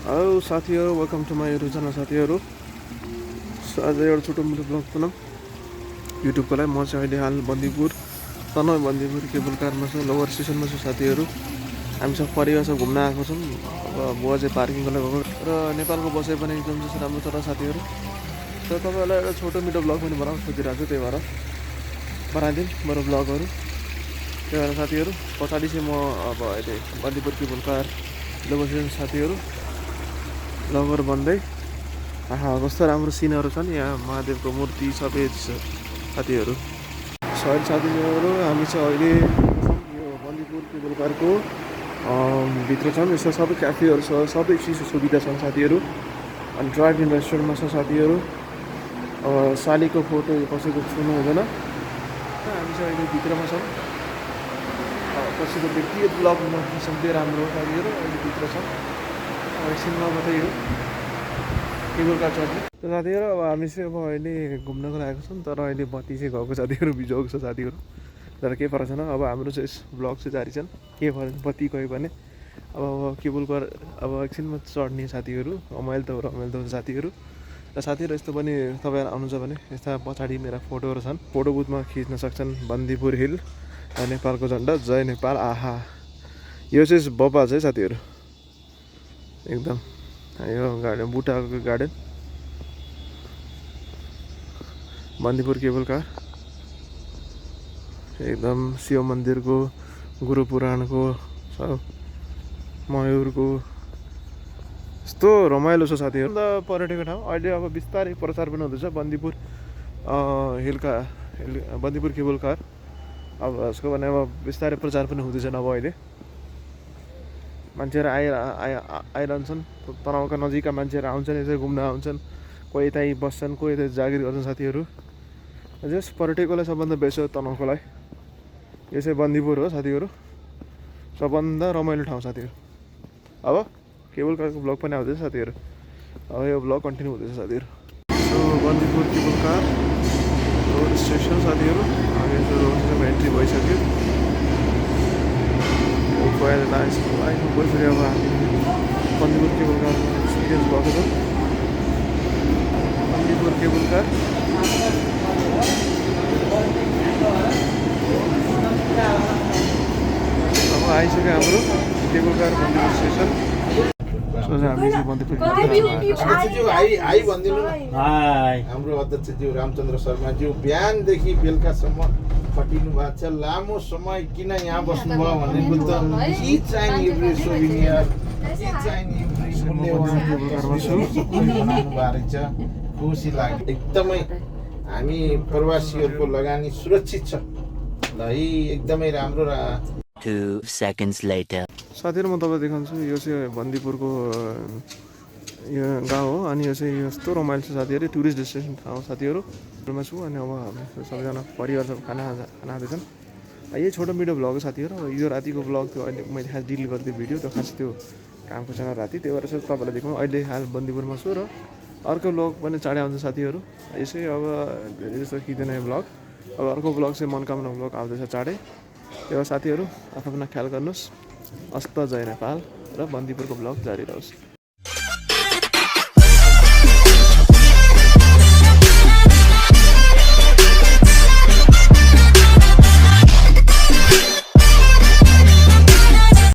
Hello साथीहरू, welcome to my YouTube channel साथीहरू। आज एउटा छोटो मोटो ब्लग बनाऊँ युट्युबको लागि। म चाहिँ अहिले हाल बन्दीपुर तनहुँ बन्दीपुर केबल कारमा छु, लोवर स्टेसनमा छु साथीहरू। हामी सब परिवारसँग घुम्न आएको छौँ। अब बुवा चाहिँ पार्किङको लागि गएको र नेपालको बसाइ पनि एकदम जस्तो राम्रो छ र साथीहरू। र तपाईँहरूलाई एउटा छोटो मिठो ब्लग पनि बनाउन खोजिरहेको छु, त्यही भएर बनाइदिउँ मेरो ब्लगहरू। त्यही भएर साथीहरू पछाडि चाहिँ म अब अहिले Bandipur cable car lower station साथीहरू लगभग बन्दै। आहा कस्तो राम्रो सिनहरू छन् यहाँ, महादेवको मूर्ति सबै छ साथीहरू। साथीहरू हामी चाहिँ अहिले यो बन्दीपुर केबल कारको भित्र छौँ। यसो सबै क्याफेहरू छ, सबै चिज सुविधा छन् साथीहरू। अनि ड्राइभ इन रेस्टुरेन्टमा छ साथीहरू। सालीको फोटो कसैको छुनु हुँदैन। हामी चाहिँ अहिले भित्रमा छौँ। कसैको व्यक्तिगत ब्लगमा सक्दै राम्रो हो साथीहरू। अहिले भित्र छौँ। एकछिनमा मात्रै हो केबल कार चढ्ने साथीहरू। अब हामी चाहिँ अब अहिले घुम्नको लागेको छौँ, तर अहिले बत्ती चाहिँ गएको साथीहरू, बिजोगको छ साथीहरू। तर केही फरक छैन। अब हाम्रो चाहिँ ब्लग चाहिँ जारी छन्, के फरक बत्ती गयो भने। अब केबल कार अब एकछिनमा चढ्ने साथीहरू। रमाइलो त साथीहरू। र साथीहरू यस्तो पनि तपाईँहरू आउनुहुन्छ भने यस्ता पछाडि मेरा फोटोहरू छन्, फोटो बुथमा खिच्न सक्छन्। बन्दीपुर हिल, नेपालको झन्डा, जय नेपाल। आहा यो चाहिँ बब्बा छ है साथीहरू, एकदम यो गार्डन बुट्टाको गार्डन बन्दीपुर केबल कार। एकदम शिव मन्दिरको, गुरु पुराणको, मयुरको यस्तो रमाइलो छ साथीहरू। अन्त पर्यटकको ठाउँ अहिले अब बिस्तारै प्रचार पनि हुँदैछ बन्दीपुर बन्दीपुर केबल कार। अब यसको भने अब बिस्तारै प्रचार पनि हुँदैछन्। अब अहिले मान्छेहरू आइरहन्छन्, तनहुँका नजिकका मान्छेहरू आउँछन्, यसरी घुम्न आउँछन्। कोही यतै बस्छन्, कोही यतै जागिर गर्छन् साथीहरू। जस पर्यटकलाई सबभन्दा बेस्ट हो तनहुँको लागि यो चाहिँ बन्दीपुर हो साथीहरू, सबभन्दा रमाइलो ठाउँ साथीहरू। अब केबल कारको ब्लग पनि आउँदैछ साथीहरू। अब यो ब्लग कन्टिन्यू हुँदैछ साथीहरू। So Bandipur cable car road station साथीहरू। हामी रोड स्टेसनमा एन्ट्री भइसक्यो। लाइनमा गइसक्यो। अब हामी बन्दीपुर केबल कारमा एक्सपिरियन्स भएको छ। बन्दीपुर केबल कार अब आइसक्यो हाम्रो केबल कार बन्दीपुर स्टेसन। हामी चाहिँ बन्दीपुर हाम्रो अध्यक्षज्यू रामचन्द्र शर्माज्यू बिहानदेखि बेलुकासम्म खटिनु भएको छ। लामो समय किन यहाँ बस्नुभयो भनेको त के चाहिने बनाउनु भएको रहेछ। खुसी लाग्यो एकदमै। हामी प्रवासीहरूको लगानी सुरक्षित छ ल है, एकदमै राम्रो। 2 seconds later साथीहरू म तपाईँलाई देखाउँछु। यो चाहिँ बन्दीपुरको यो गाउँ हो। अनि यो चाहिँ यस्तो रमाइलो छ साथीहरू, टुरिस्ट डेस्टिनेसन ठाउँ साथीहरू मा छु। अनि अब हामी सबैजना परिवार सब खाना खाँदैछन्। यही छोटो मिठो भ्लग हो साथीहरू। यो रातिको भ्लग थियो, अहिले मैले खास डिलिट गरिदिएँ भिडियो, त्यो खास त्यो कामको छैन राति, त्यही भएर चाहिँ तपाईँलाई देखाउँ। अहिले हाल बन्दीपुरमा छु र अर्को भ्लग पनि चाँडै आउँछ साथीहरू। यसै अब धेरै जस्तो खिच्दैन यो भ्लग। अब अर्को भ्लग चाहिँ मनोकामना भ्लग आउँदैछ चाँडै। त्यही भएर साथीहरू आफ्नो ख्याल गर्नुहोस्। अस्त जय नेपाल र बन्दीपुरको भ्लग जारी रहोस्।